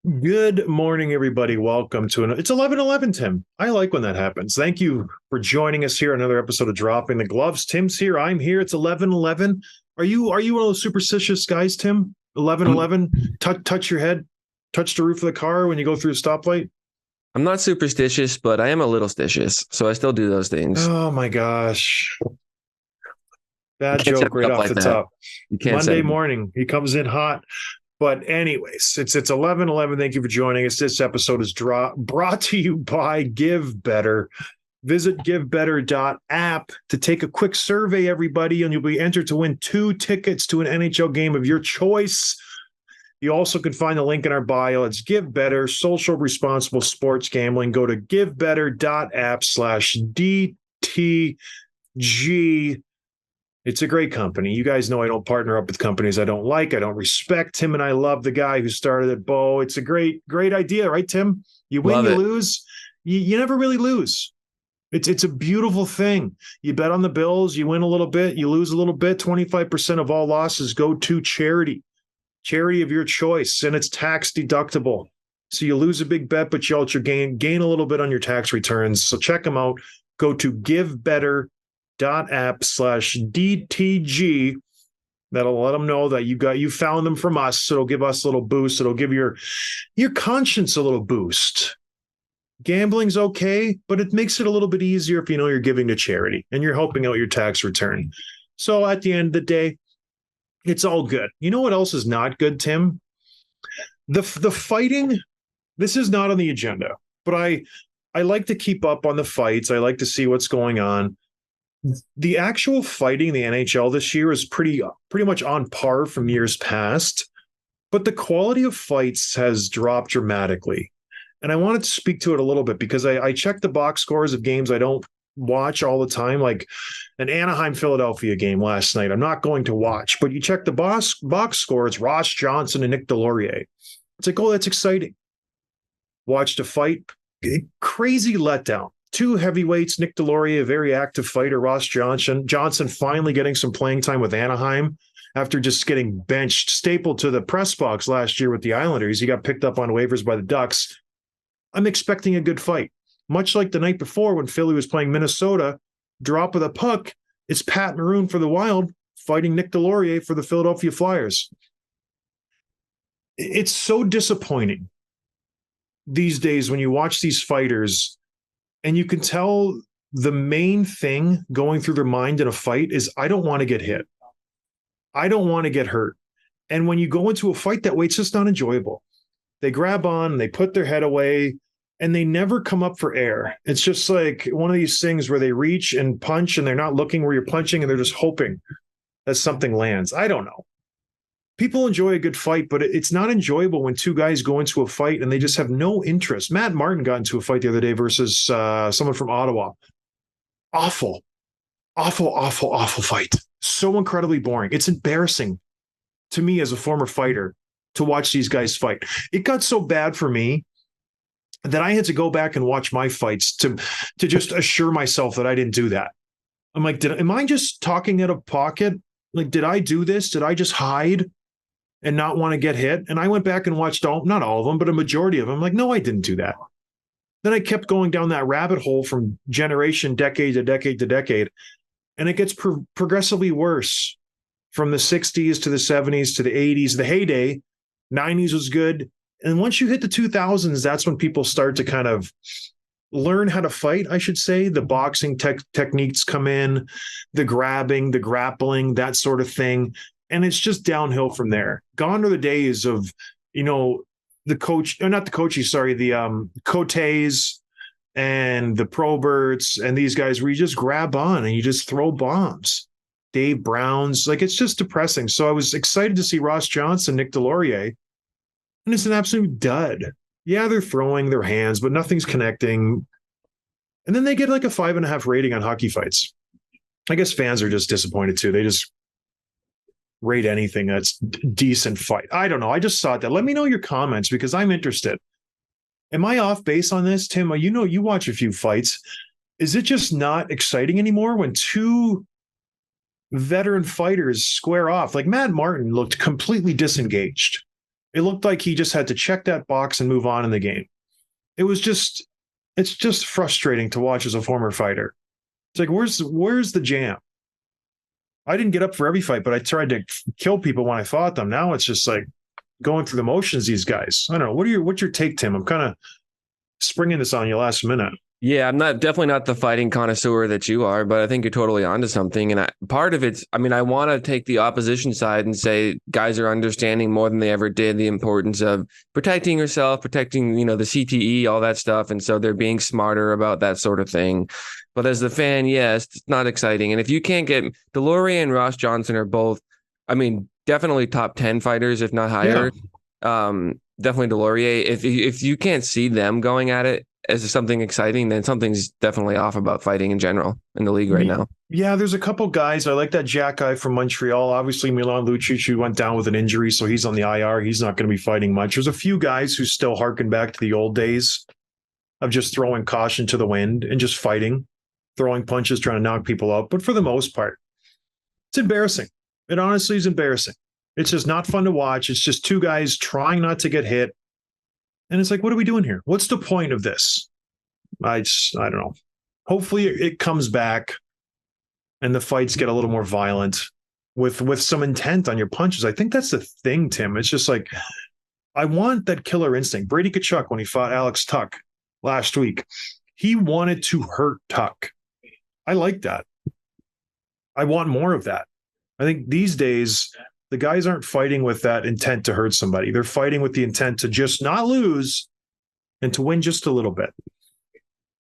Good morning, everybody. Welcome to it's 11:11, Tim. I like when that happens. Thank you for joining us here. Another episode of Dropping the Gloves. Tim's here. I'm here. It's 11:11. Are you one of those superstitious guys, Tim? 11:11. Touch your head. Touch the roof of the car when you go through a stoplight. I'm not superstitious, but I am a little stitious, so I still do those things. Oh my gosh. You Bad can't set joke me right up off like the that. top. You can't set Monday me. morning, he comes in hot. But anyways, it's 11:11. Thank you for joining us. This episode is brought to you by Give Better. Visit givebetter.app to take a quick survey, everybody, and you'll be entered to win 2 tickets to an NHL game of your choice. You also can find the link in our bio. It's Give Better, social responsible sports gambling. Go to givebetter.app/DTG. It's a great company. You guys know I don't partner up with companies I don't like. I don't respect. Tim and I love the guy who started it, Bo. It's a great idea, right, Tim? You win, Love you it. lose. You never really lose. It's a beautiful thing. You bet on the Bills, you win a little bit, you lose a little bit. 25% of all losses go to charity of your choice, and it's tax deductible. So you lose a big bet, but you also gain a little bit on your tax returns. So check them out. Go to givebetter.app/DTG. That'll let them know that you found them from us. It'll give us a little boost. It'll give your conscience a little boost. Gambling's okay, but it makes it a little bit easier if you know you're giving to charity and you're helping out your tax return. So at the end of the day, it's all good. You know what else is not good, Tim? The fighting. This is not on the agenda, but I like to keep up on the fights. I like to see what's going on. The actual fighting in the NHL this year is pretty much on par from years past, but the quality of fights has dropped dramatically. And I wanted to speak to it a little bit because I checked the box scores of games I don't watch all the time, like an Anaheim Philadelphia game last night. I'm not going to watch, but you check the box score, it's Ross Johnson and Nick Delorier. It's like, oh, that's exciting. Watched a fight, crazy letdown. 2 heavyweights, Nick Delorier, a very active fighter, Ross Johnson finally getting some playing time with Anaheim after just getting benched, stapled to the press box last year with the Islanders. He got picked up on waivers by the Ducks. I'm expecting a good fight. Much like the night before when Philly was playing Minnesota, drop of the puck, it's Pat Maroon for the Wild fighting Nick Delorier for the Philadelphia Flyers. It's so disappointing these days when you watch these fighters and you can tell the main thing going through their mind in a fight is, I don't want to get hit. I don't want to get hurt. And when you go into a fight that way, it's just not enjoyable. They grab on, they put their head away, and they never come up for air. It's just like one of these things where they reach and punch and they're not looking where you're punching and they're just hoping that something lands. I don't know. People enjoy a good fight, but it's not enjoyable when 2 guys go into a fight and they just have no interest. Matt Martin got into a fight the other day versus someone from Ottawa. Awful fight. So incredibly boring. It's embarrassing to me as a former fighter to watch these guys fight. It got so bad for me that I had to go back and watch my fights to just assure myself that I didn't do that. I'm like, am I just talking out of pocket? Like, did I do this? Did I just hide and not want to get hit? And I went back and watched not all of them, but a majority of them. I'm like, no, I didn't do that. Then I kept going down that rabbit hole from generation, decade to decade to decade. And it gets progressively worse from the 60s to the 70s to the 80s, the heyday. 90s was good. And once you hit the 2000s, that's when people start to kind of learn how to fight, I should say. The boxing techniques come in, the grabbing, the grappling, that sort of thing. And it's just downhill from there. Gone are the days of, the coach, or not the coaches, sorry, the Cotes and the Proberts and these guys where you just grab on and you just throw bombs. Dave Brown's, like, it's just depressing. So I was excited to see Ross Johnson, Nick Delorier, and it's an absolute dud. Yeah, they're throwing their hands, but nothing's connecting. And then they get like a 5.5 rating on Hockey Fights. I guess fans are just disappointed too. They just rate anything that's decent fight. I don't know. I just saw that. Let me know your comments because I'm interested. Am I off base on this, Tim? You watch a few fights. Is it just not exciting anymore when 2 veteran fighters square off? Like Matt Martin looked completely disengaged It looked like he just had to check that box and move on in the game. It's just frustrating to watch as a former fighter. It's like, where's the jam? I didn't get up for every fight, but I tried to kill people when I fought them. Now it's just like going through the motions, these guys. I don't know. What's your take, Tim? I'm kind of springing this on you last minute. Yeah, I'm definitely not the fighting connoisseur that you are, but I think you're totally onto something. And part of it's, I mean, I want to take the opposition side and say guys are understanding more than they ever did the importance of protecting yourself, protecting, the CTE, all that stuff. And so they're being smarter about that sort of thing. But as the fan, yes, it's not exciting. And if you can't get Delorier and Ross Johnson are both, I mean, definitely top 10 fighters, if not higher. Yeah. Definitely Delorier. If you can't see them going at it as something exciting, then something's definitely off about fighting in general in the league right now. Yeah, there's a couple guys. I like that Jack guy from Montreal. Obviously, Milan Lucic, who went down with an injury, so he's on the IR. He's not going to be fighting much. There's a few guys who still harken back to the old days of just throwing caution to the wind and just fighting, throwing punches, trying to knock people out. But for the most part, it's embarrassing. It honestly is embarrassing. It's just not fun to watch. It's just two guys trying not to get hit. And it's like, what are we doing here? What's the point of this? I don't know. Hopefully it comes back and the fights get a little more violent with some intent on your punches. I think that's the thing, Tim. It's just like, I want that killer instinct. Brady Tkachuk, when he fought Alex Tuck last week, he wanted to hurt Tuck. I like that. I want more of that. I think these days, the guys aren't fighting with that intent to hurt somebody. They're fighting with the intent to just not lose and to win just a little bit.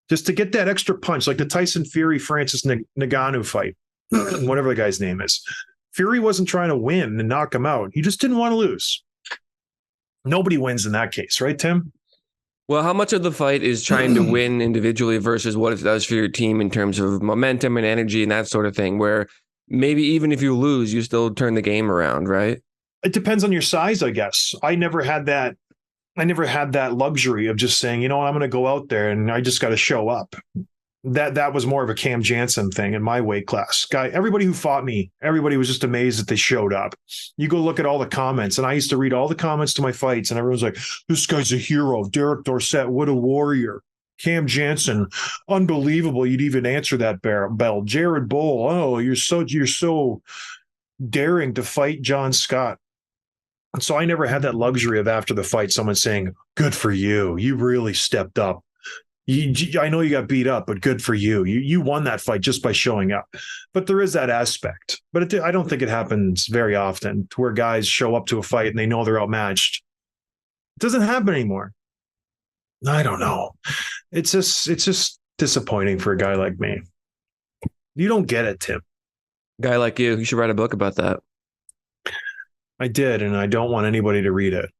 Just to get that extra punch, like the Tyson Fury-Francis Ngannou fight, whatever the guy's name is. Fury wasn't trying to win and knock him out. He just didn't want to lose. Nobody wins in that case, right, Tim? Well, how much of the fight is trying to win individually versus what it does for your team in terms of momentum and energy and that sort of thing, where maybe even if you lose, you still turn the game around, right? It depends on your size, I guess. I never had that luxury of just saying, you know what, I'm going to go out there and I just got to show up. That was more of a Cam Jansen thing in my weight class. Everybody who fought me, everybody was just amazed that they showed up. You go look at all the comments, and I used to read all the comments to my fights, and everyone's like, this guy's a hero. Derek Dorsett, what a warrior. Cam Jansen, unbelievable. You'd even answer that bell. Jared Bowl, oh, you're so daring to fight John Scott. And so I never had that luxury of after the fight, someone saying, good for you. You really stepped up. I know you got beat up, but good for you. You won that fight just by showing up. But there is that aspect. But I don't think it happens very often to where guys show up to a fight and they know they're outmatched. It doesn't happen anymore. I don't know. It's just disappointing for a guy like me. You don't get it, Tim. Guy like you should write a book about that. I did, and I don't want anybody to read it.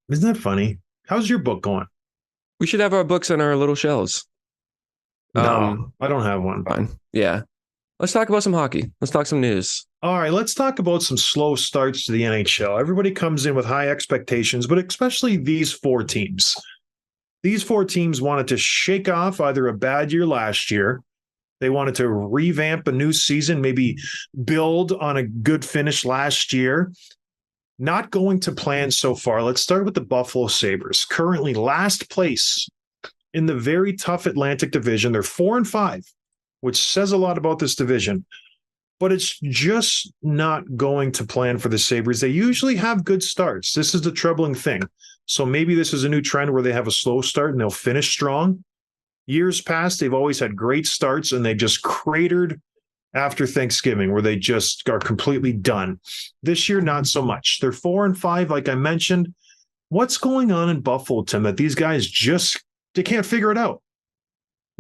Isn't that funny? How's your book going? We should have our books on our little shelves. No, I don't have one. Fine. Yeah. Let's talk about some hockey. Let's talk some news. All right, let's talk about some slow starts to the NHL. Everybody comes in with high expectations, but especially these four teams. These four teams wanted to shake off either a bad year last year. They wanted to revamp a new season, maybe build on a good finish last year. Not going to plan so far. Let's start with the Buffalo Sabres. Currently last place in the very tough Atlantic Division. They're 4-5, which says a lot about this division. But it's just not going to plan for the Sabres. They usually have good starts. This is the troubling thing. So maybe this is a new trend where they have a slow start and they'll finish strong. Years past, they've always had great starts and they just cratered after Thanksgiving, where they just are completely done. This year, not so much. They're 4-5, like I mentioned. What's going on in Buffalo, Tim, that these guys they can't figure it out?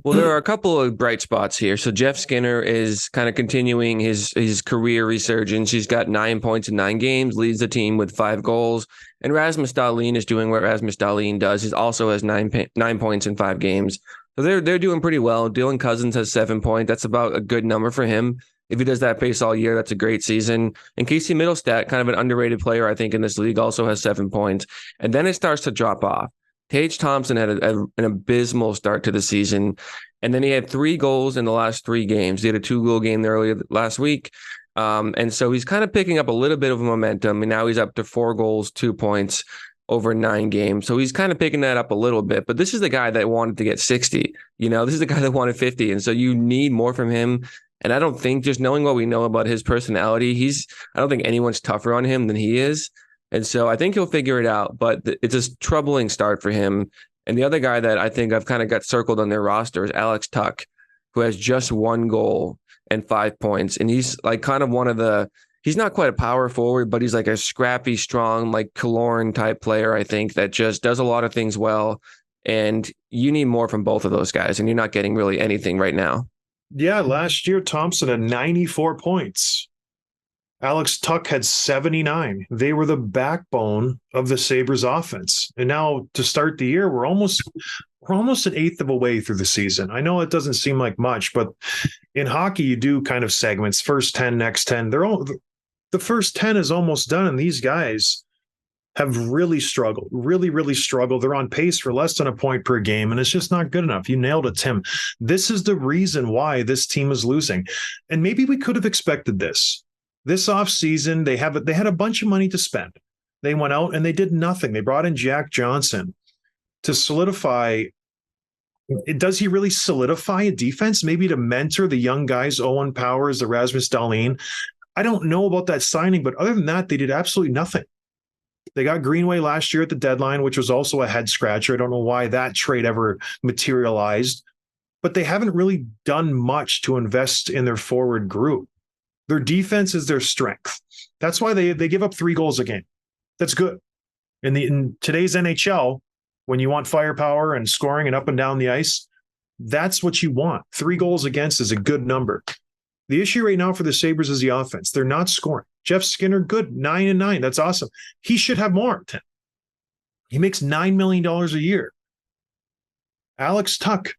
Well, there are a couple of bright spots here. So Jeff Skinner is kind of continuing his career resurgence. He's got 9 points in 9 games, leads the team with 5 goals. And Rasmus Dahlin is doing what Rasmus Dahlin does. He also has 9 points in 5 games. So they're doing pretty well. Dylan Cousins has 7 points. That's about a good number for him. If he does that pace all year, that's a great season. And Casey Middlestat, kind of an underrated player, I think, in this league, also has 7 points. And then it starts to drop off. Tage Thompson had an abysmal start to the season. And then he had 3 goals in the last 3 games. He had a 2-goal game earlier last week. And so he's kind of picking up a little bit of momentum, and now he's up to 4 goals, 2 points over 9 games. So he's kind of picking that up a little bit, but this is the guy that wanted to get 60, this is the guy that wanted 50. And so you need more from him. And I don't think, just knowing what we know about his personality, I don't think anyone's tougher on him than he is. And so I think he'll figure it out, but it's a troubling start for him. And the other guy that I think I've kind of got circled on their roster is Alex Tuch, who has just 1 goal and 5 points. And he's like kind of he's not quite a power forward, but he's like a scrappy, strong, like Killorn type player, I think, that just does a lot of things well. And you need more from both of those guys, and you're not getting really anything right now. Yeah, last year, Thompson had 94 points. Alex Tuch had 79. They were the backbone of the Sabres offense. And now to start the year, we're almost an eighth of a way through the season. I know it doesn't seem like much, but in hockey, you do kind of segments, first 10, next 10. The first 10 is almost done, and these guys have really struggled, really struggled. They're on pace for less than a point per game, and it's just not good enough. You nailed it, Tim. This is the reason why this team is losing. And maybe we could have expected this. This offseason, they had a bunch of money to spend. They went out and they did nothing. They brought in Jack Johnson to solidify. Does he really solidify a defense? Maybe to mentor the young guys, Owen Powers, the Rasmus Dahlin. I don't know about that signing, but other than that, they did absolutely nothing. They got Greenway last year at the deadline, which was also a head scratcher. I don't know why that trade ever materialized, but they haven't really done much to invest in their forward group. Their defense is their strength. That's why they give up 3 goals a game. That's good. In today's NHL, when you want firepower and scoring and up and down the ice, that's what you want. 3 goals against is a good number. The issue right now for the Sabres is the offense. They're not scoring. Jeff Skinner, good, 9-9. That's awesome. He should have more. He makes $9 million a year. Alex Tuch,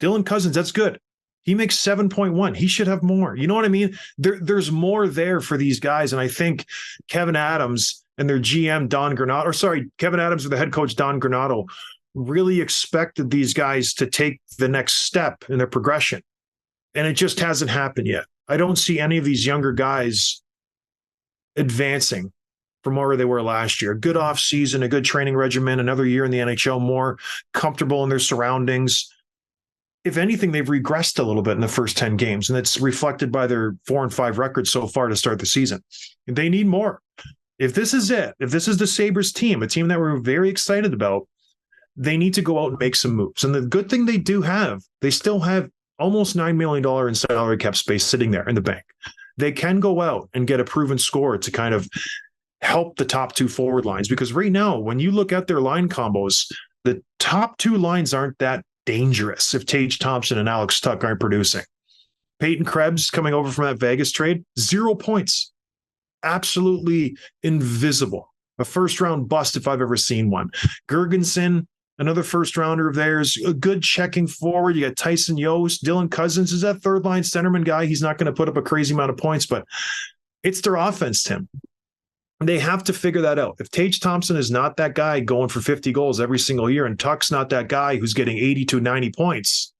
Dylan Cousins, that's good. He makes 7.1. He should have more. You know what I mean? There's more there for these guys. And I think Kevin Adams and their GM, Kevin Adams or the head coach, Don Granato, really expected these guys to take the next step in their progression. And it just hasn't happened yet. I don't see any of these younger guys advancing from where they were last year. A good offseason, a good training regimen, another year in the NHL, more comfortable in their surroundings. If anything, they've regressed a little bit in the first 10 games, and it's reflected by their 4-5 record so far to start the season. They need more. If this is it, if this is the Sabres team, a team that we're very excited about, they need to go out and make some moves. And the good thing they do have, they still have almost $9 million in salary cap space sitting there in the bank. They can go out and get a proven scorer to kind of help the top 2 forward lines, because right now, when you look at their line combos, the top 2 lines aren't that dangerous if Tage Thompson and Alex Tuch aren't producing. Peyton Krebs coming over from that Vegas trade, 0 points. Absolutely invisible. A first-round bust if I've ever seen one. Gergensen, another first-rounder of theirs, a good checking forward. You got Tyson Yost. Dylan Cousins is that third-line centerman guy. He's not going to put up a crazy amount of points, but it's their offense, Tim. They have to figure that out. If Tage Thompson is not that guy going for 50 goals every single year, and Tuch's not that guy who's getting 80 to 90 points,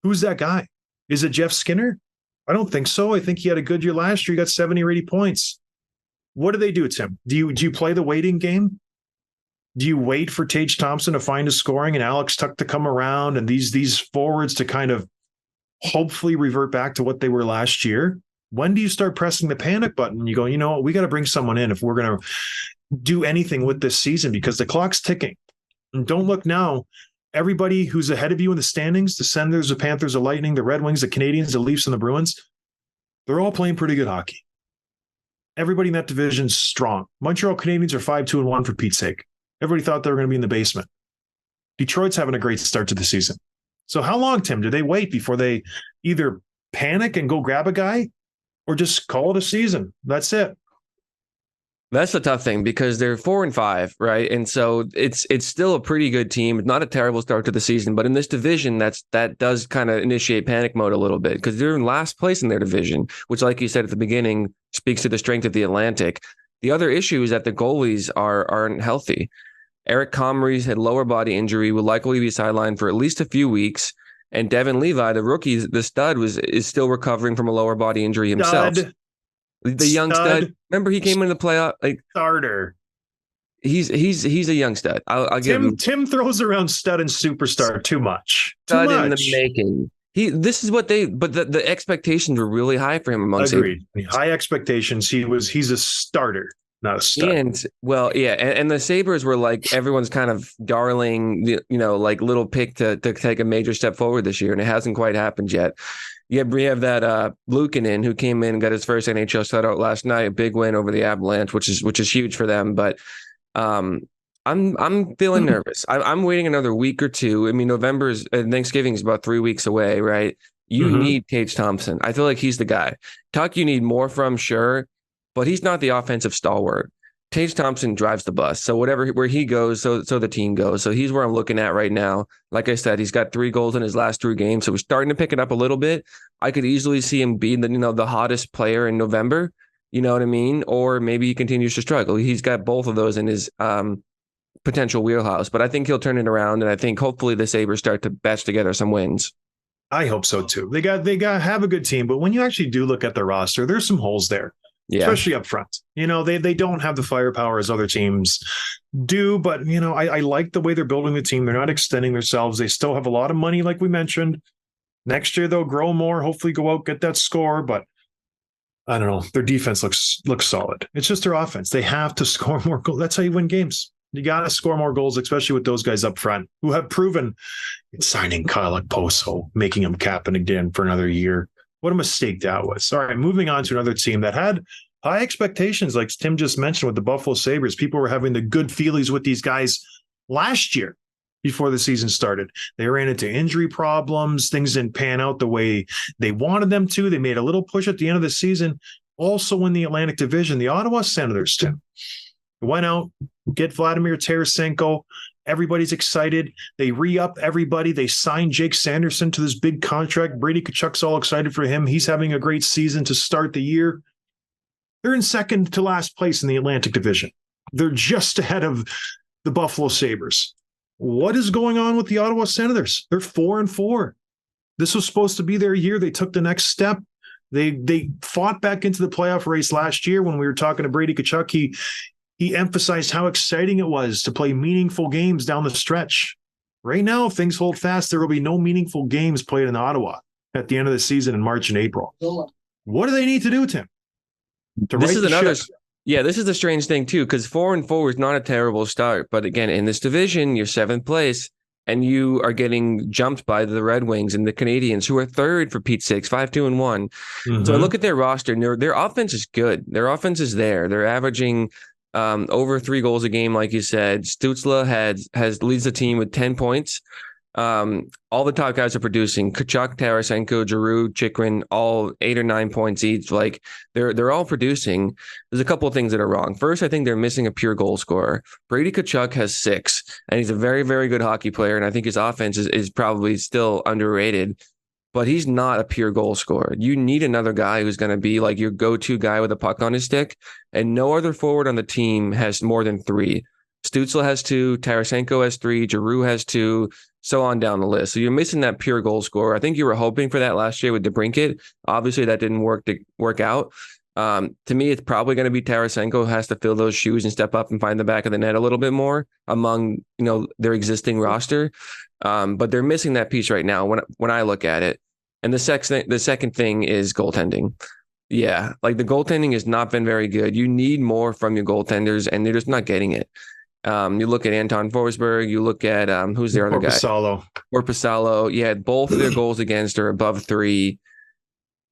who's that guy? Is it Jeff Skinner? I don't think so. I think he had a good year last year. He got 70 or 80 points. What do they do, Tim? Do you play the waiting game? Do you wait for Tage Thompson to find his scoring and Alex Tuch to come around and these forwards to kind of hopefully revert back to what they were last year? When do you start pressing the panic button and you go, you know what, we got to bring someone in if we're going to do anything with this season, because the clock's ticking. And don't look now. Everybody who's ahead of you in the standings, the Senators, the Panthers, the Lightning, the Red Wings, the Canadiens, the Leafs, and the Bruins, they're all playing pretty good hockey. Everybody in that division's strong. Montreal Canadiens are 5-2-1 for Pete's sake. Everybody thought they were going to be in the basement. Detroit's having a great start to the season. So how long, Tim, do they wait before they either panic and go grab a guy or just call it a season? That's it. That's the tough thing, because they're 4-5, right? And so it's still a pretty good team. It's not a terrible start to the season, but in this division, that does kind of initiate panic mode a little bit, because they're in last place in their division, which, like you said at the beginning, speaks to the strength of the Atlantic. The other issue is that the goalies aren't healthy. Eric Comrie's had lower body injury, will likely be sidelined for at least a few weeks. And Devin Levi, the rookie, the stud, is still recovering from a lower body injury himself. The young stud. Remember, he came into the playoff like starter. He's a young stud. I'll give him. Tim throws around stud and superstar too much. Stud in the making. This is what but the expectations were really high for him among Agreed. High expectations. He's a starter, not a stud. And and the Sabres were like everyone's kind of darling, like little pick to take a major step forward this year, and it hasn't quite happened yet. Yeah, we have that Luukkonen who came in and got his first NHL shutout last night, a big win over the Avalanche, which is huge for them. But I'm feeling nervous. I'm waiting another week or two. I mean, Thanksgiving is about 3 weeks away, right? You need Tage Thompson. I feel like he's the guy. Tuck, you need more from, sure, but he's not the offensive stalwart. Tage Thompson drives the bus. So where he goes, so the team goes. So he's where I'm looking at right now. Like I said, he's got 3 goals in his last 3 games. So we're starting to pick it up a little bit. I could easily see him being the hottest player in November. You know what I mean? Or maybe he continues to struggle. He's got both of those in his potential wheelhouse, but I think he'll turn it around. And I think hopefully the Sabres start to batch together some wins. I hope so too. They got have a good team, but when you actually do look at their roster, there's some holes there. Yeah. Especially up front. They don't have the firepower as other teams do, but I like the way they're building the team. They're not extending themselves. They still have a lot of money, like we mentioned. Next year they'll grow more, hopefully go out, get that score, but I don't know. Their defense looks solid. It's just their offense. They have to score more goals. That's how you win games. You got to score more goals, especially with those guys up front who have proven signing Kyle Okposo, making him captain again for another year. What a mistake that was. All right, moving on to another team that had high expectations, like Tim just mentioned with the Buffalo Sabres. People were having the good feelings with these guys last year before the season started. They ran into injury problems. Things didn't pan out the way they wanted them to. They made a little push at the end of the season. Also in the Atlantic Division, the Ottawa Senators, Tim, went out, get Vladimir Tarasenko. Everybody's excited. They re-up everybody. They signed Jake Sanderson to this big contract. Brady Tkachuk's all excited for him. He's having a great season to start the year. They're in second to last place in the Atlantic Division. They're just ahead of the Buffalo Sabres. What is going on with the Ottawa Senators? They're 4-4. This was supposed to be their year. They took the next step. They fought back into the playoff race last year when we were talking to Brady Tkachuk. He emphasized how exciting it was to play meaningful games down the stretch. Right now, if things hold fast, there will be no meaningful games played in Ottawa at the end of the season in March and April. What do they need to do, Tim? This is the strange thing, too, because 4-4 is not a terrible start. But again, in this division, you're 7th place, and you are getting jumped by the Red Wings and the Canadians, who are 3rd for Pete's sakes, 5-2-1. So I look at their roster, and their offense is good. Their offense is there. They're averaging over 3 goals a game, like you said. Stutzla leads the team with 10 points. All the top guys are producing. Tkachuk, Tarasenko, Giroux, Chychrun, all 8 or 9 points each. Like they're all producing. There's a couple of things that are wrong. First, I think they're missing a pure goal scorer. Brady Tkachuk has 6, and he's a very, very good hockey player. And I think his offense is probably still underrated. But he's not a pure goal scorer. You need another guy who's going to be like your go-to guy with a puck on his stick, and no other forward on the team has more than 3. Stutzla has 2, Tarasenko has 3, Giroux has 2, so on down the list. So you're missing that pure goal scorer. I think you were hoping for that last year with DeBrincat. Obviously, that didn't work out. To me, it's probably going to be Tarasenko who has to fill those shoes and step up and find the back of the net a little bit more among their existing roster. But they're missing that piece right now when I look at it. And the second thing is goaltending. Yeah, like the goaltending has not been very good. You need more from your goaltenders, and they're just not getting it. You look at Anton Forsberg. You look at who's their other guy? Korpisalo. Yeah, both of their goals against are above 3.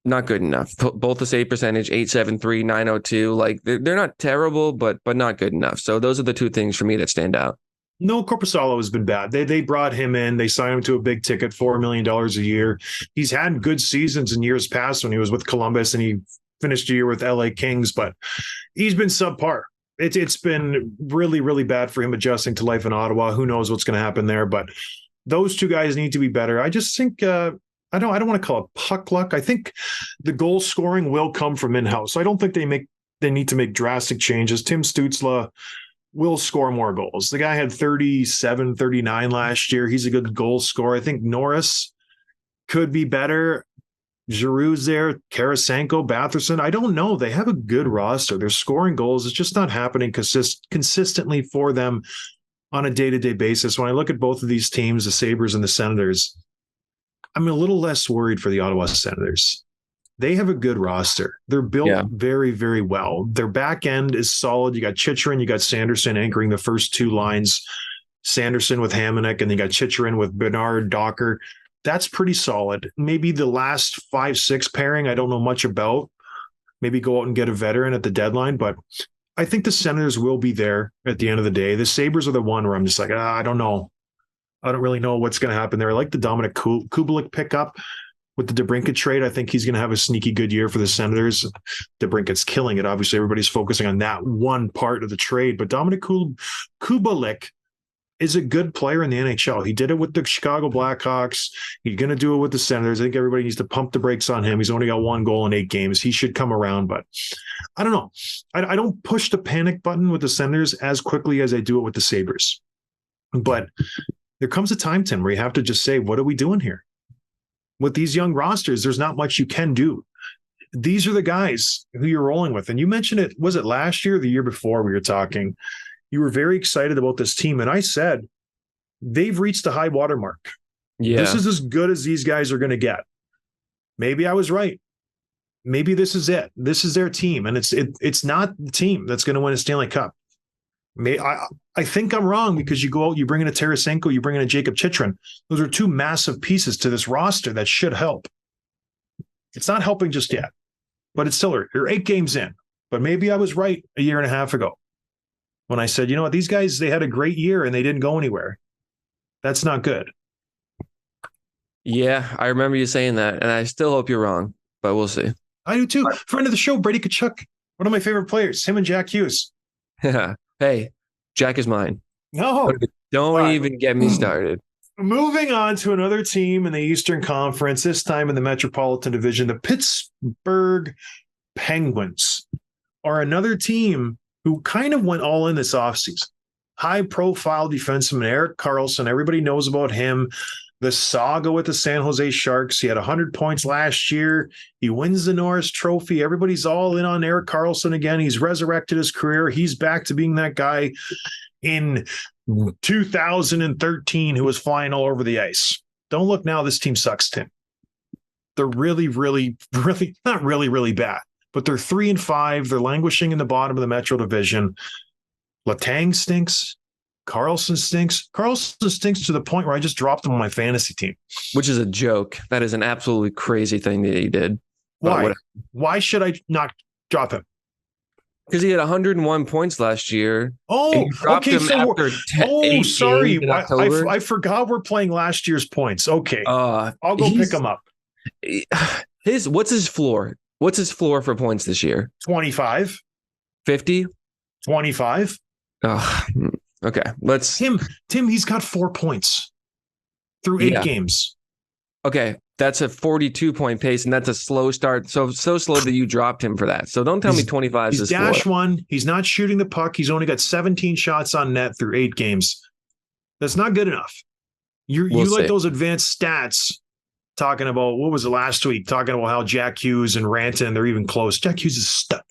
Not good enough. Both the save percentage, 873, 902. Like they're not terrible, but not good enough. So those are the 2 things for me that stand out. No, Korpisalo has been bad. They brought him in. They signed him to a big ticket, $4 million a year. He's had good seasons in years past when he was with Columbus, and he finished a year with LA Kings, but he's been subpar. It's been really, really bad for him adjusting to life in Ottawa. Who knows what's going to happen there, but those 2 guys need to be better. I just think I don't want to call it puck luck. I think the goal scoring will come from in-house. I don't think they need to make drastic changes. Tim Stutzla will score more goals. The guy had 37, 39 last year. He's a good goal scorer. I think Norris could be better. Giroux's there, Karasenko, Batherson. I don't know. They have a good roster. They're scoring goals. It's just not happening consistently for them on a day-to-day basis. When I look at both of these teams, the Sabres and the Senators, I'm a little less worried for the Ottawa Senators. They have a good roster. They're built very, very well. Their back end is solid. You got Chychrun, you got Sanderson anchoring the first two lines. Sanderson with Hamonic, and you got Chychrun with Bernard Docker. That's pretty solid. Maybe the last 5-6 pairing, I don't know much about. Maybe go out and get a veteran at the deadline, but I think the Senators will be there at the end of the day. The Sabres are the one where I'm just like, I don't know. I don't really know what's going to happen there. I like the Dominic Kubalik pickup with the DeBrincat trade. I think he's going to have a sneaky good year for the Senators. DeBrincat's killing it. Obviously, everybody's focusing on that one part of the trade, but Dominic Kubalik is a good player in the NHL. He did it with the Chicago Blackhawks. He's going to do it with the Senators. I think everybody needs to pump the brakes on him. He's only got 1 goal in 8 games. He should come around, but I don't know. I don't push the panic button with the Senators as quickly as I do it with the Sabres. But there comes a time, Tim, where you have to just say, what are we doing here? With these young rosters, there's not much you can do. These are the guys who you're rolling with. And you mentioned it, was it last year or the year before we were talking? You were very excited about this team. And I said, they've reached a high water mark. Yeah. This is as good as these guys are going to get. Maybe I was right. Maybe this is it. This is their team. And it's not the team that's going to win a Stanley Cup. I think I'm wrong because you go out, you bring in a Tarasenko, you bring in a Jacob Chychrun. Those are 2 massive pieces to this roster that should help. It's not helping just yet, but it's still, you're 8 games in. But maybe I was right a year and a half ago when I said, you know what, these guys, they had a great year and they didn't go anywhere. That's not good. Yeah, I remember you saying that, and I still hope you're wrong, but we'll see. I do too. Friend of the show, Brady Tkachuk, one of my favorite players, him and Jack Hughes. Hey, Jack is mine. No. Don't even get me started. Moving on to another team in the Eastern Conference, this time in the Metropolitan Division, the Pittsburgh Penguins are another team who kind of went all in this offseason. High-profile defenseman Erik Karlsson, everybody knows about him. The saga with the San Jose Sharks. He had 100 points last year. He wins the Norris Trophy. Everybody's all in on Erik Karlsson again. He's resurrected his career. He's back to being that guy in 2013 who was flying all over the ice. Don't look now. This team sucks, Tim. They're really, really, really, not really, really bad, but they're 3-5. They're languishing in the bottom of the Metro Division. Letang stinks. Karlsson stinks. Karlsson stinks to the point where I just dropped him on my fantasy team. Which is a joke. That is an absolutely crazy thing that he did. Why? Why should I not drop him? Because he had 101 points last year. Oh, okay. Sorry. I forgot we're playing last year's points. Okay. I'll go pick him up. What's his floor? What's his floor for points this year? 25. 50? 25. Oh, okay. Tim, he's got 4 points through 8 games. Okay. That's a 42-point pace, and that's a slow start. So slow that you dropped him for that. So don't tell me 25 is his floor. He's -1. He's not shooting the puck. He's only got 17 shots on net through 8 games. That's not good enough. You like those advanced stats talking about, what was it last week? Talking about how Jack Hughes and Ranton, they're even close. Jack Hughes is a stud.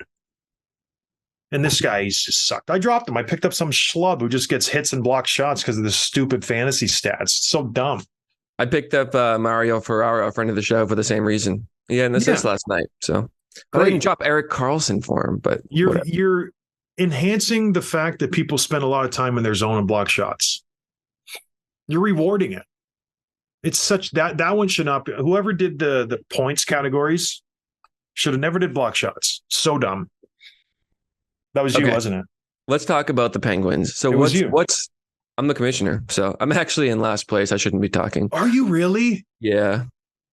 And this guy, he's just sucked. I dropped him. I picked up some schlub who just gets hits and blocks shots because of this stupid fantasy stats. It's so dumb. I picked up Mario Ferraro, a friend of the show, for the same reason. He had an assist last night. So I didn't drop Erik Karlsson for him, but you're enhancing the fact that people spend a lot of time in their zone and block shots. You're rewarding it. It's such that one should not be. Whoever did the points categories should have never did block shots. So dumb. That was you, wasn't it? Let's talk about the Penguins. So I'm the commissioner, so I'm actually in last place. I shouldn't be talking. Are you really? Yeah.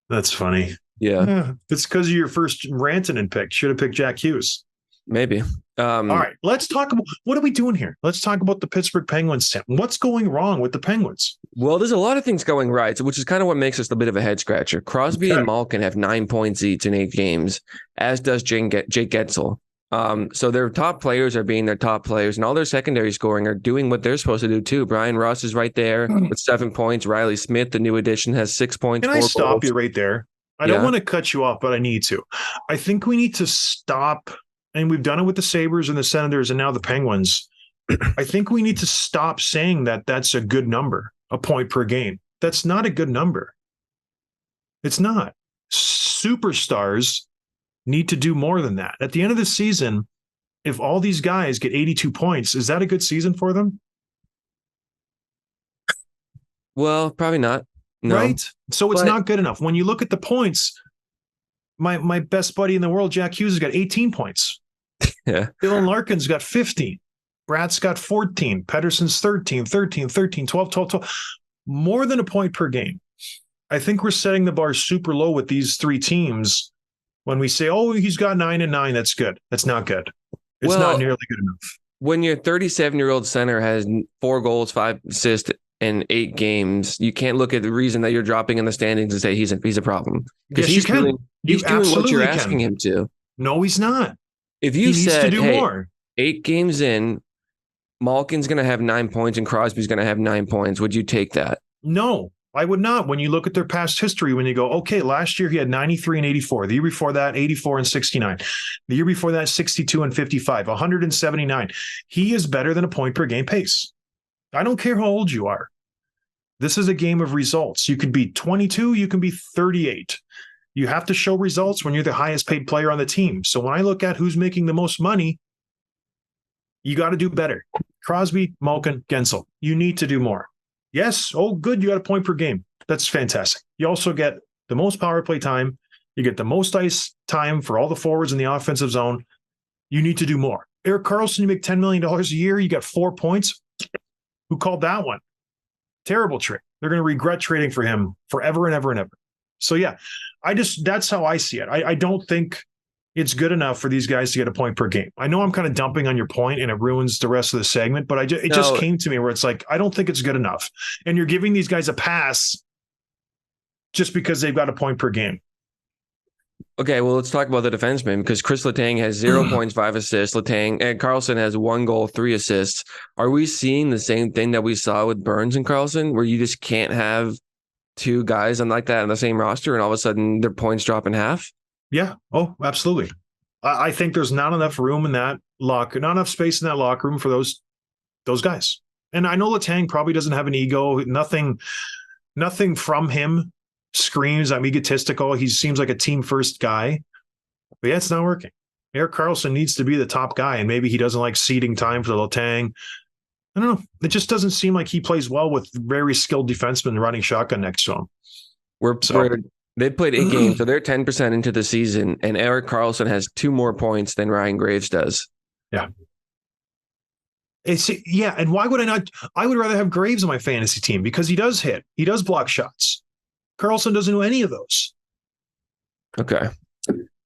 That's funny. Yeah. It's because of your first Rantanen pick. Should have picked Jack Hughes. Maybe. All right. Let's talk about, what are we doing here? Let's talk about the Pittsburgh Penguins. What's going wrong with the Penguins? Well, there's a lot of things going right, which is kind of what makes us a bit of a head scratcher. Crosby and Malkin have 9 points each in 8 games, as does Jake Getzel. So their top players are being their top players, and all their secondary scoring are doing what they're supposed to do too. Brian Ross is right there with 7 points. Riley Smith, the new addition, has 6 points. Can I stop you right there? I don't want to cut you off, but I need to. I think we need to stop, and we've done it with the Sabres and the Senators and now the Penguins. I think we need to stop saying that that's a good number, a point per game. That's not a good number. It's not. Superstars need to do more than that. At the end of the season, if all these guys get 82 points, is that a good season for them? Well, probably not. No. Right? So it's not good enough. When you look at the points, my best buddy in the world, Jack Hughes, has got 18 points. Yeah. Dylan Larkin's got 15. Brad's got 14. Pedersen's 13, 12, 12. More than a point per game. I think we're setting the bar super low with these three teams when we say, oh, he's got 9 and 9. That's good. That's not good. It's not nearly good enough. When your 37-year-old center has 4 goals, 5 assists in 8 games, you can't look at the reason that you're dropping in the standings and say he's a problem. Because yes, he's doing what you're asking him to. No, he's not. If you said, hey, more. 8 games in, Malkin's going to have 9 points and Crosby's going to have 9 points, would you take that? No, I would not. When you look at their past history, when you go, okay, last year he had 93 and 84. The year before that, 84 and 69. The year before that, 62 and 55, 179. He is better than a point per game pace. I don't care how old you are. This is a game of results. You can be 22, you can be 38. You have to show results when you're the highest paid player on the team. So when I look at who's making the most money, you got to do better. Crosby, Malkin, Gensel. You need to do more. Yes. Oh, good. You got a point per game. That's fantastic. You also get the most power play time. You get the most ice time for all the forwards in the offensive zone. You need to do more. Erik Karlsson, you make $10 million a year. You got 4 points. Who called that one? Terrible trade. They're going to regret trading for him forever and ever and ever. So, yeah, that's how I see it. I don't think it's good enough for these guys to get a point per game. I know I'm kind of dumping on your point and it ruins the rest of the segment, but it just came to me where it's like, I don't think it's good enough. And you're giving these guys a pass just because they've got a point per game. Okay, well, let's talk about the defenseman because Chris Letang has 0 points, 5 assists. Letang and Karlsson has 1 goal, 3 assists. Are we seeing the same thing that we saw with Burns and Karlsson, where you just can't have 2 guys like that on the same roster and all of a sudden their points drop in half? Yeah. Oh, absolutely. I think there's not enough room in that not enough space in that locker room for those guys. And I know Letang probably doesn't have an ego. Nothing from him screams I'm egotistical. He seems like a team first guy, but yeah, it's not working. Erik Karlsson needs to be the top guy, and maybe he doesn't like ceding time for the Letang. I don't know. It just doesn't seem like he plays well with very skilled defensemen running shotgun next to him. They played 8 games, so they're 10% into the season, and Erik Karlsson has 2 more points than Ryan Graves does. Yeah. And why would I not? I would rather have Graves on my fantasy team because he does hit. He does block shots. Karlsson doesn't do any of those. Okay.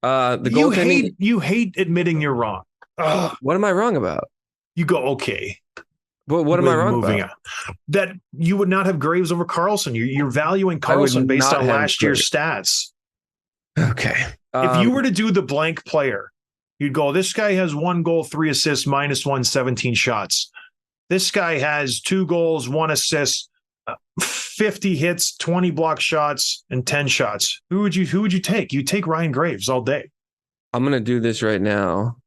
The goaltending. You hate admitting you're wrong. Ugh. What am I wrong about? You go, okay. But what am I wrong about? That you would not have Graves over Karlsson. You're valuing Karlsson based on last year's stats. Okay. If you were to do the blank player, you'd go, this guy has 1 goal, 3 assists, -1, 17 shots. This guy has 2 goals, 1 assist, 50 hits, 20 block shots, and 10 shots. Who would you take? You take Ryan Graves all day. I'm going to do this right now.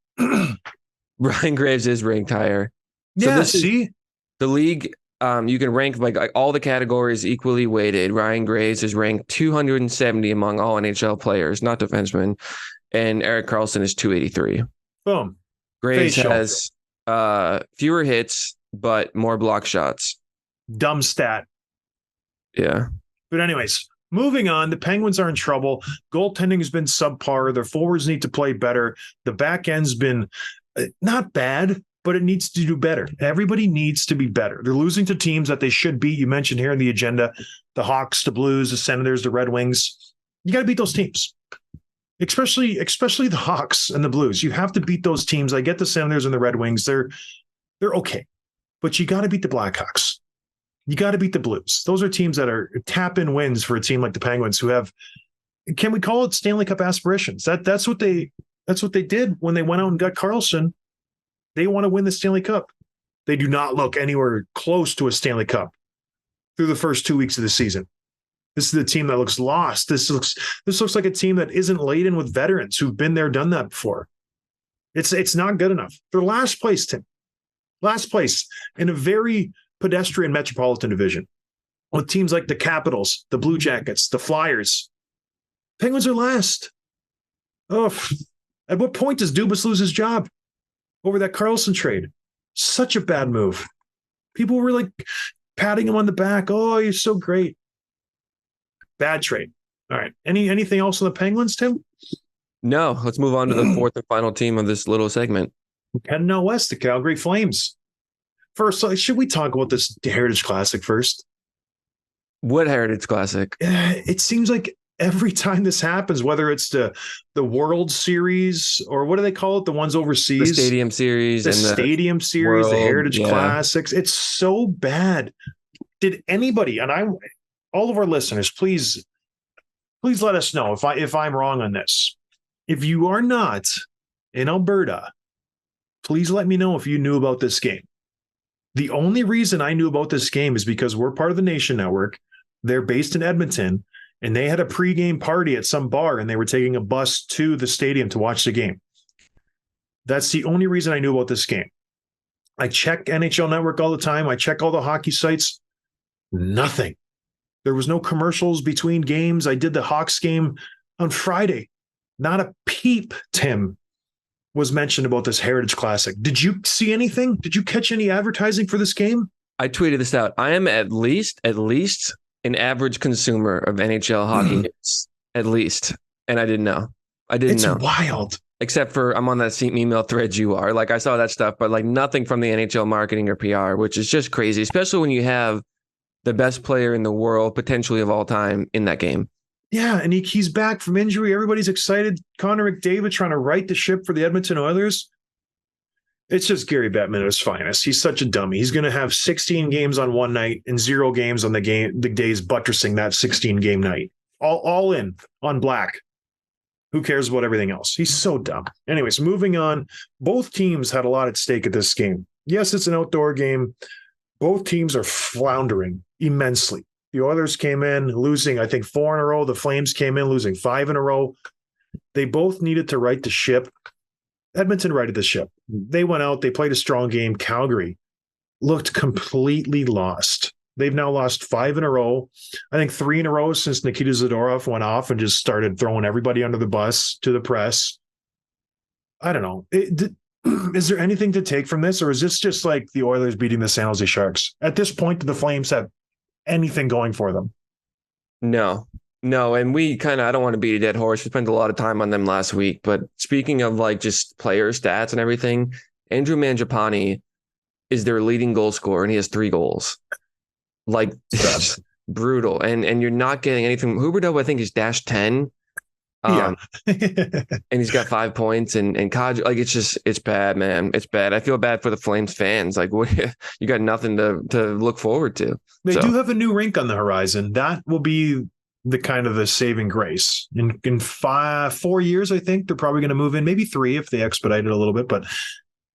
Ryan Graves is ranked higher. So yeah, see? The league, you can rank like all the categories equally weighted. Ryan Graves is ranked 270 among all NHL players, not defensemen. And Erik Karlsson is 283. Boom. Graves has fewer hits, but more block shots. Dumb stat. Yeah. But anyways, moving on. The Penguins are in trouble. Goaltending has been subpar. Their forwards need to play better. The back end's been not bad, but it needs to do better. Everybody needs to be better. They're losing to teams that they should beat. You mentioned here in the agenda, the Hawks, the Blues, the Senators, the Red Wings. You got to beat those teams. Especially the Hawks and the Blues. You have to beat those teams. I get the Senators and the Red Wings. They're okay. But you got to beat the Blackhawks. You got to beat the Blues. Those are teams that are tap-in wins for a team like the Penguins who have, can we call it Stanley Cup aspirations? That's what they That's what they did when they went out and got Carlson. They want to win the Stanley Cup. They do not look anywhere close to a Stanley Cup through the first 2 weeks of the season. This is the team that looks lost. This looks like a team that isn't laden with veterans who've been there, done that before. It's not good enough. They're last place, Tim. Last place in a very pedestrian metropolitan division with teams like the Capitals, the Blue Jackets, the Flyers. Penguins are last. Oh, at what point does Dubas lose his job over that Carlson trade? Such a bad move. People were like patting him on the back. Oh, you're so great. Bad trade. All right. Anything else on the Penguins, Tim? No. Let's move on to the fourth and final team of this little segment. Heading out west, the Calgary Flames. First, should we talk about this Heritage Classic first? What Heritage Classic? It seems like every time this happens, whether it's the World Series or what do they call it? The ones overseas? The Stadium Series. The Stadium Series, World, the Heritage Classics. It's so bad. Did anybody, and all of our listeners, please let us know if I'm wrong on this. If you are not in Alberta, please let me know if you knew about this game. The only reason I knew about this game is because we're part of the Nation Network. They're based in Edmonton, and they had a pregame party at some bar, and they were taking a bus to the stadium to watch the game. That's the only reason I knew about this game. I check NHL Network all the time. I check all the hockey sites. Nothing. There was no commercials between games. I did the Hawks game on Friday. Not a peep, Tim, was mentioned about this Heritage Classic. Did you see anything? Did you catch any advertising for this game? I tweeted this out. I am at least an average consumer of NHL hockey news. At least. And I didn't know. It's wild. Except for I'm on that same email thread you are. Like I saw that stuff, but like nothing from the NHL marketing or PR, which is just crazy, especially when you have the best player in the world, potentially of all time, in that game. Yeah, and he's back from injury. Everybody's excited. Connor McDavid trying to right the ship for the Edmonton Oilers. It's just Gary Bettman at his finest. He's such a dummy. He's going to have 16 games on one night and 0 games on the days buttressing that 16-game night. All in on black. Who cares about everything else? He's so dumb. Anyways, moving on. Both teams had a lot at stake at this game. Yes, it's an outdoor game. Both teams are floundering immensely. The Oilers came in losing, I think, 4 in a row. The Flames came in losing 5 in a row. They both needed to right the ship. Edmonton righted the ship. They went out. They played a strong game. Calgary looked completely lost. They've now lost 5 in a row. I think 3 in a row since Nikita Zadorov went off and just started throwing everybody under the bus to the press. I don't know. Is there anything to take from this, or is this just like the Oilers beating the San Jose Sharks? At this point, do the Flames have anything going for them? No. And we kind of, I don't want to beat a dead horse. We spent a lot of time on them last week, but speaking of like just player stats and everything, Andrew Mangiapane is their leading goal scorer and he has 3 goals. Like that's brutal. And you're not getting anything. Huberdeau, I think, is -10. Yeah. And he's got 5 points and Kaj, like it's bad, man. It's bad. I feel bad for the Flames fans. Like what, you got nothing to look forward to. They do have a new rink on the horizon. That will be the kind of the saving grace. In 4 years, I think they're probably going to move in, maybe 3 if they expedite it a little bit, but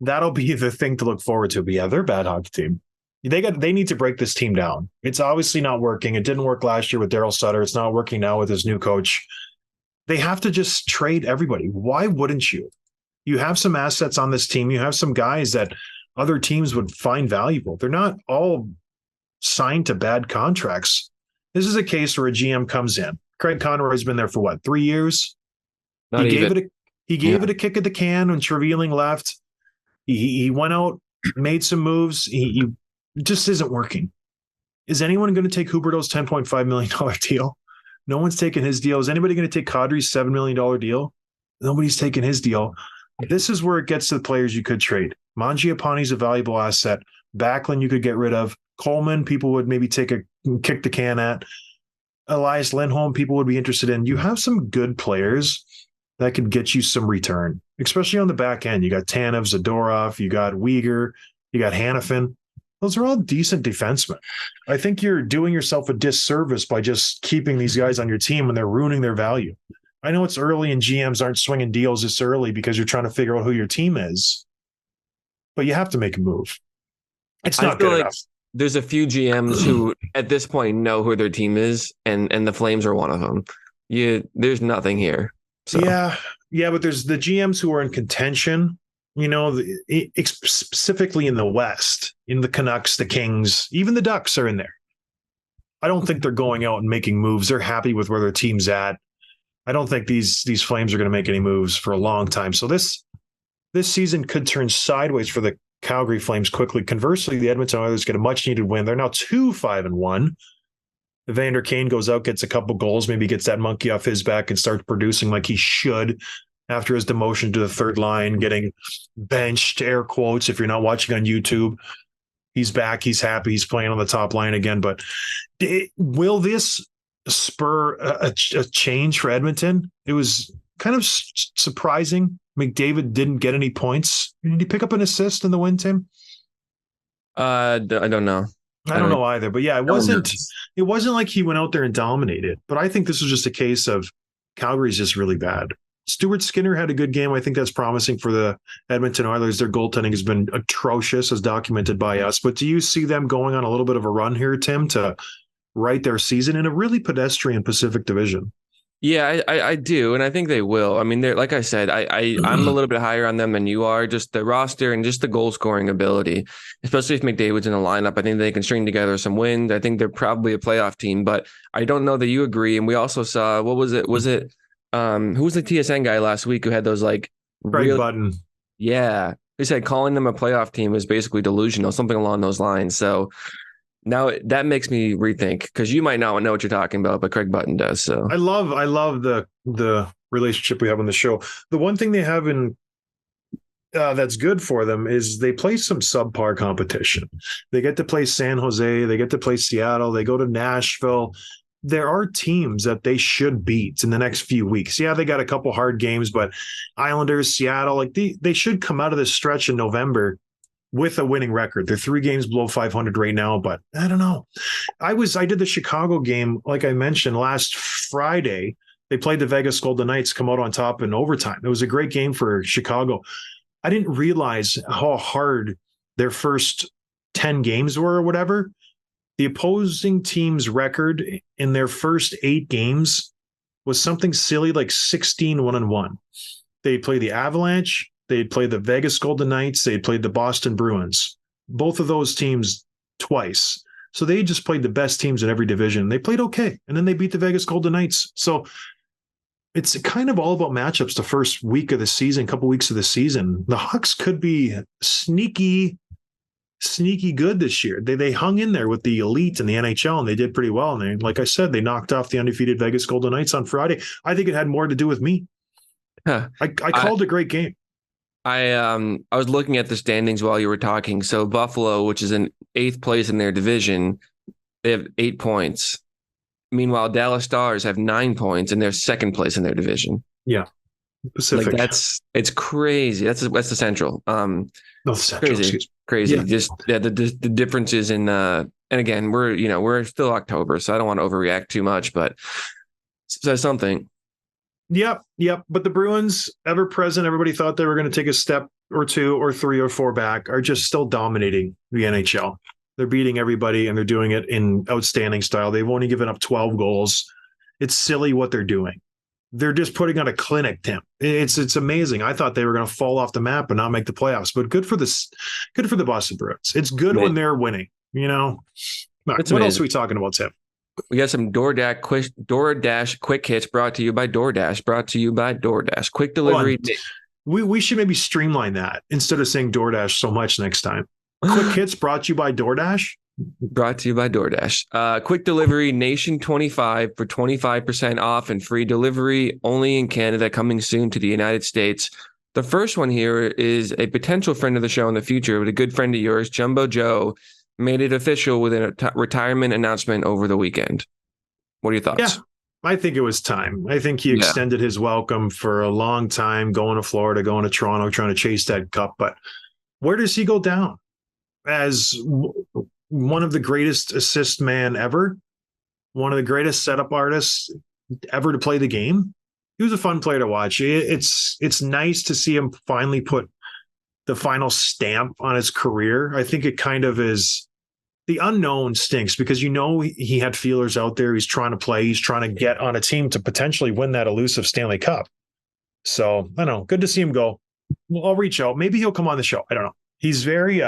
that'll be the thing to look forward to. But yeah, they're a bad hockey team. They need to break this team down. It's obviously not working. It didn't work last year with Daryl Sutter. It's not working now with his new coach. They have to just trade everybody. Why wouldn't you? You have some assets on this team. You have some guys that other teams would find valuable. They're not all signed to bad contracts. This is a case where a GM comes in. Craig Conroy's been there for 3 years? He gave it a kick at the can when Trevelyan left. He went out, made some moves. He just isn't working. Is anyone going to take Huberdeau's $10.5 million deal? No one's taking his deal. Is anybody going to take Kadri's $7 million deal? Nobody's taking his deal. This is where it gets to the players you could trade. Mangiapane's a valuable asset. Backlund you could get rid of. Coleman, people would maybe kick the can at. Elias Lindholm, people would be interested in. You have some good players that could get you some return, especially on the back end. You got Tanev, Zadorov, you got Weegar, you got Hanifin. Those are all decent defensemen. I think you're doing yourself a disservice by just keeping these guys on your team when they're ruining their value. I know it's early and GMs aren't swinging deals this early because you're trying to figure out who your team is, but you have to make a move. It's I not feel good like enough. there's a few GMs who at this point know who their team is, and the Flames are one of them. There's nothing here. So Yeah, yeah, but there's the GMs who are in contention. Specifically in the West, in the Canucks, the Kings, even the Ducks are in there. I don't think they're going out and making moves. They're happy with where their team's at. I don't think these Flames are going to make any moves for a long time. So this season could turn sideways for the Calgary Flames quickly. Conversely, the Edmonton Oilers get a much needed win. They're now 2-5-1. Evander Kane goes out, gets a couple goals, maybe gets that monkey off his back and starts producing like he should after his demotion to the third line, getting benched, air quotes, if you're not watching on YouTube. He's back. He's happy. He's playing on the top line again. But will this spur a change for Edmonton? It was kind of surprising. McDavid didn't get any points. Did he pick up an assist in the win, Tim? I don't know. I don't know either. But yeah, it wasn't like he went out there and dominated. But I think this was just a case of Calgary's just really bad. Stuart Skinner had a good game. I think that's promising for the Edmonton Oilers. Their goaltending has been atrocious, as documented by us. But do you see them going on a little bit of a run here, Tim, to right their season in a really pedestrian Pacific Division? Yeah, I do, and I think they will. I mean, they're like I said, I'm a little bit higher on them than you are. Just the roster and just the goal scoring ability, especially if McDavid's in the lineup. I think they can string together some wins. I think they're probably a playoff team, but I don't know that you agree. And we also saw, what was it? Was it who was the TSN guy last week who had those like Craig Button? Yeah, they said calling them a playoff team is basically delusional, something along those lines. So now that makes me rethink, because you might not know what you're talking about, but Craig Button does. So I love the relationship we have on the show. The one thing they have in that's good for them is they play some subpar competition. They get to play San Jose, they get to play Seattle, they go to Nashville. There are teams that they should beat in the next few weeks. Yeah, they got a couple hard games, but Islanders, Seattle, like they should come out of this stretch in November with a winning record. They're 3 games below 500 right now, but I don't know. I did the Chicago game, like I mentioned, last Friday. They played the Vegas Golden Knights, come out on top in overtime. It was a great game for Chicago. I didn't realize how hard their first 10 games were or whatever. The opposing team's record in their first 8 games was something silly like 16-1-1. They'd play the Avalanche, they'd play the Vegas Golden Knights, they'd played the Boston Bruins. Both of those teams twice. So they just played the best teams in every division. They played okay, and then they beat the Vegas Golden Knights. So it's kind of all about matchups the first week of the season, couple weeks of the season. The Hawks could be sneaky good this year. They hung in there with the elite in the NHL, and they did pretty well. And they, like I said, they knocked off the undefeated Vegas Golden Knights on Friday. I think it had more to do with me. I called a great game. I was looking at the standings while you were talking. So Buffalo, which is in 8th place in their division, they have 8 points. Meanwhile, Dallas Stars have 9 points, and they're 2nd place in their division. Yeah, Pacific. Like it's crazy. That's the Central. No, the Central. Crazy. Yeah. Just the differences in and again, we're still October, so I don't want to overreact too much, but it says something. Yep. But the Bruins, ever present, everybody thought they were going to take a step or 2 or 3 or 4 back, are just still dominating the NHL. They're beating everybody, and they're doing it in outstanding style. They've only given up 12 goals. It's silly what they're doing. They're just putting on a clinic, Tim. It's amazing. I thought they were going to fall off the map and not make the playoffs, but good for the Boston Bruins. It's good when they're winning, Right, what else are we talking about, Tim? We got some DoorDash quick hits brought to you by DoorDash. Quick delivery. We should maybe streamline that instead of saying DoorDash so much next time. Quick hits brought to you by DoorDash. Brought to you by DoorDash. Quick delivery Nation 25 for 25% off and free delivery only in Canada, coming soon to the United States. The first one here is a potential friend of the show in the future, but a good friend of yours, Jumbo Joe, made it official with a retirement announcement over the weekend. What are your thoughts? Yeah, I think it was time. I think he extended his welcome for a long time, going to Florida, going to Toronto, trying to chase that cup. But where does he go down? As one of the greatest assist man ever, one of the greatest setup artists ever to play the game. He he was a fun player to watch. It's nice to see him finally put the final stamp on his career. I think it kind of is. The unknown stinks because he had feelers out there. He's trying to play. He's trying to get on a team to potentially win that elusive Stanley Cup. So I don't know. Good to see him go. I'll reach out. Maybe he'll come on the show. I don't know. He's very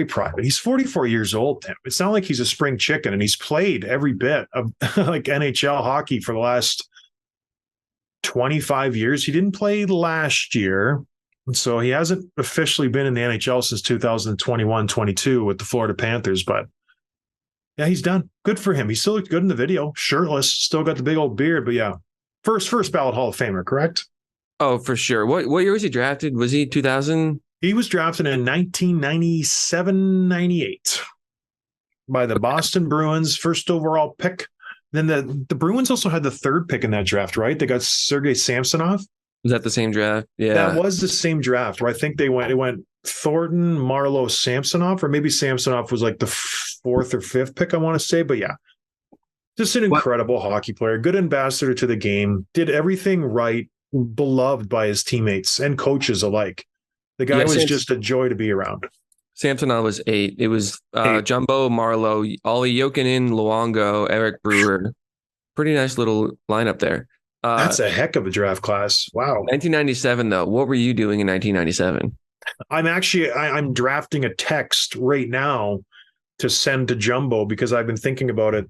private. He's 44 years old. Tim. It's not like he's a spring chicken, and he's played every bit of like NHL hockey for the last 25 years. He didn't play last year. So he hasn't officially been in the NHL since 2021-22 with the Florida Panthers, but yeah, he's done. Good for him. He still looked good in the video, shirtless, still got the big old beard, but yeah, first ballot Hall of Famer, correct? Oh, for sure. What year was he drafted? Was he 2000? He was drafted in 1997-98 by the Boston Bruins, first overall pick. Then the Bruins also had the third pick in that draft, right? They got Sergei Samsonov. Was that the same draft? Yeah. That was the same draft where I think it went Thornton, Marlowe, Samsonov, or maybe Samsonov was like the fourth or fifth pick, I want to say. But yeah, just an incredible hockey player, good ambassador to the game, did everything right, beloved by his teammates and coaches alike. The guy was just a joy to be around. Samsonov was 8. It was Jumbo, Marlowe, Ollie Jokinen, Luongo, Eric Brewer. Pretty nice little lineup there. That's a heck of a draft class. Wow. 1997, though. What were you doing in 1997? I'm drafting a text right now to send to Jumbo because I've been thinking about it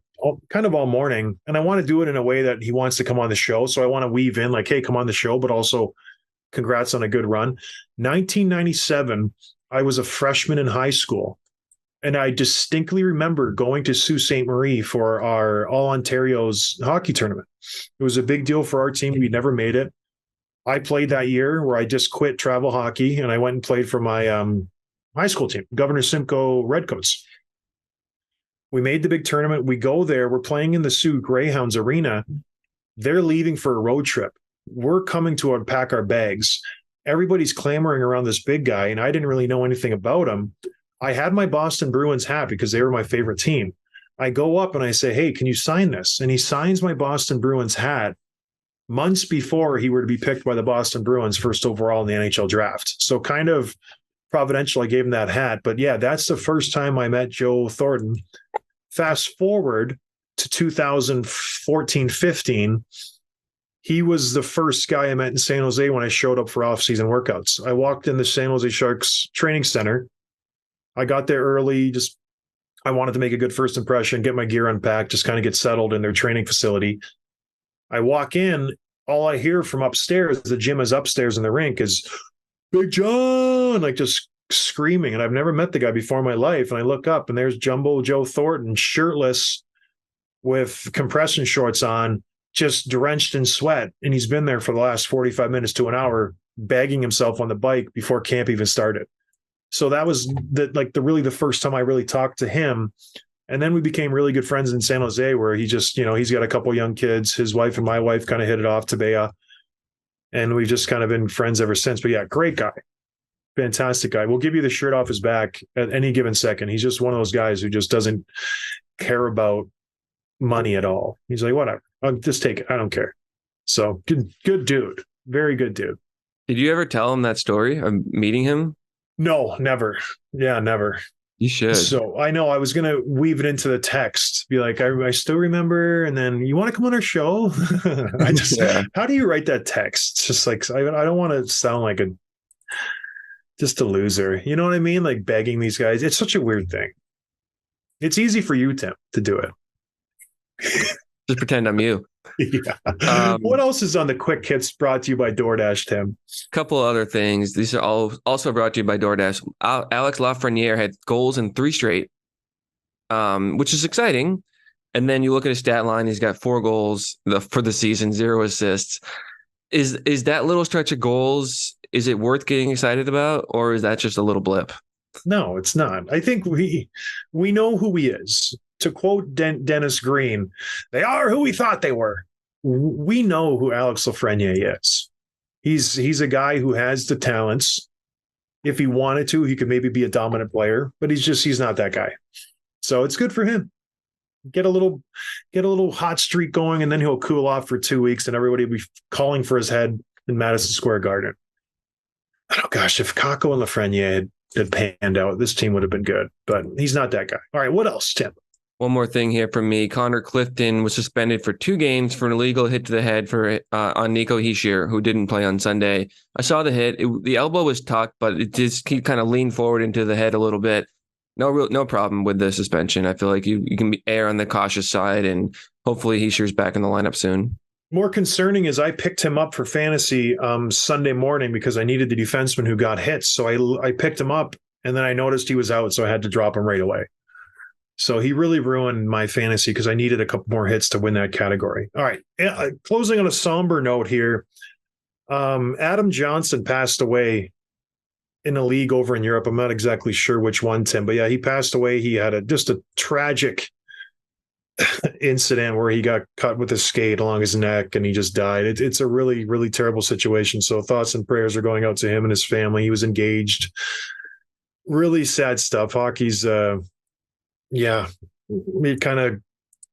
kind of all morning, and I want to do it in a way that he wants to come on the show. So I want to weave in like, hey, come on the show, but also congrats on a good run. 1997, I was a freshman in high school. And I distinctly remember going to Sault Ste. Marie for our All Ontario's hockey tournament. It was a big deal for our team. We never made it. I played that year where I just quit travel hockey and I went and played for my high school team, Governor Simcoe Redcoats. We made the big tournament. We go there. We're playing in the Sioux Greyhounds Arena. They're leaving for a road trip. We're coming to unpack our bags. Everybody's clamoring around this big guy, and I didn't really know anything about him. I had my Boston Bruins hat because they were my favorite team. I go up and I say, hey, can you sign this? And he signs my Boston Bruins hat months before he were to be picked by the Boston Bruins first overall in the NHL draft. So kind of providential, I gave him that hat. But yeah, that's the first time I met Joe Thornton. Fast forward to 2014-15, he was the first guy I met in San Jose when I showed up for off-season workouts. I walked in the San Jose Sharks training center. I got there early. I wanted to make a good first impression, get my gear unpacked, just kind of get settled in their training facility. I walk in, all I hear from upstairs, the gym is upstairs in the rink, is Big John, like just screaming. And I've never met the guy before in my life. And I look up and there's Jumbo Joe Thornton, shirtless with compression shorts on, just drenched in sweat. And he's been there for the last 45 minutes to an hour, bagging himself on the bike before camp even started. So that was the first time I really talked to him. And then we became really good friends in San Jose, where he just, he's got a couple young kids. His wife and my wife kind of hit it off, Tabea. And we've just kind of been friends ever since. But yeah, great guy. Fantastic guy. We'll give you the shirt off his back at any given second. He's just one of those guys who just doesn't care about money at all. He's like, whatever, I'll just take it. I don't care. So good dude. Very good dude. Did you ever tell him that story of meeting him? No, never. Yeah, never. You should. So I know I was going to weave it into the text, be like, I still remember. And then you want to come on our show? How do you write that text? It's just like, I don't want to sound like just a loser. You know what I mean? Like begging these guys. It's such a weird thing. It's easy for you, Tim, to do it. Just pretend I'm you. Yeah. What else is on the quick hits brought to you by DoorDash, Tim? Couple other things. These are all also brought to you by DoorDash. Alex Lafreniere had goals in 3 straight, which is exciting. And then you look at his stat line, he's got 4 goals for the season, 0 assists. Is that little stretch of goals, is it worth getting excited about, or is that just a little blip? No, it's not. I think we know who he is. To quote Dennis Green, they are who we thought they were. We know who Alex Lafreniere is. He's a guy who has the talents. If he wanted to, he could maybe be a dominant player, but he's not that guy. So it's good for him. get a little hot streak going, and then he'll cool off for 2 weeks, and everybody will be calling for his head in Madison Square Garden. Oh gosh, if Kako and Lafreniere had panned out, this team would have been good, but he's not that guy. All right, what else, Tim? One more thing here from me. Connor Clifton was suspended for 2 games for an illegal hit to the head on Nico Hischier, who didn't play on Sunday. I saw the hit. The elbow was tucked, but he kind of leaned forward into the head a little bit. No problem with the suspension. I feel like you can err on the cautious side, and hopefully Hischier's back in the lineup soon. More concerning is I picked him up for fantasy Sunday morning because I needed the defenseman who got hits. So I picked him up, and then I noticed he was out, so I had to drop him right away. So he really ruined my fantasy because I needed a couple more hits to win that category. All right. Closing on a somber note here. Adam Johnson passed away in a league over in Europe. I'm not exactly sure which one, Tim, but yeah, he passed away. He had just a tragic incident where he got cut with a skate along his neck and he just died. It's a really, really terrible situation. So thoughts and prayers are going out to him and his family. He was engaged. Really sad stuff. Hockey's, it kind of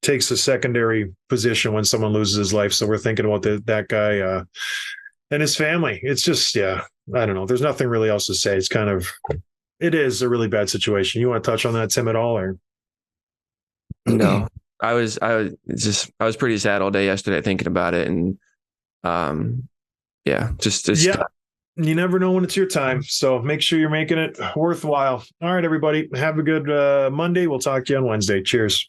takes a secondary position when someone loses his life. So we're thinking about that guy and his family. It's just, I don't know. There's nothing really else to say. It is a really bad situation. You want to touch on that, Tim, at all? Or no, I was pretty sad all day yesterday thinking about it. And you never know when it's your time. So make sure you're making it worthwhile. All right, everybody. Have a good Monday. We'll talk to you on Wednesday. Cheers.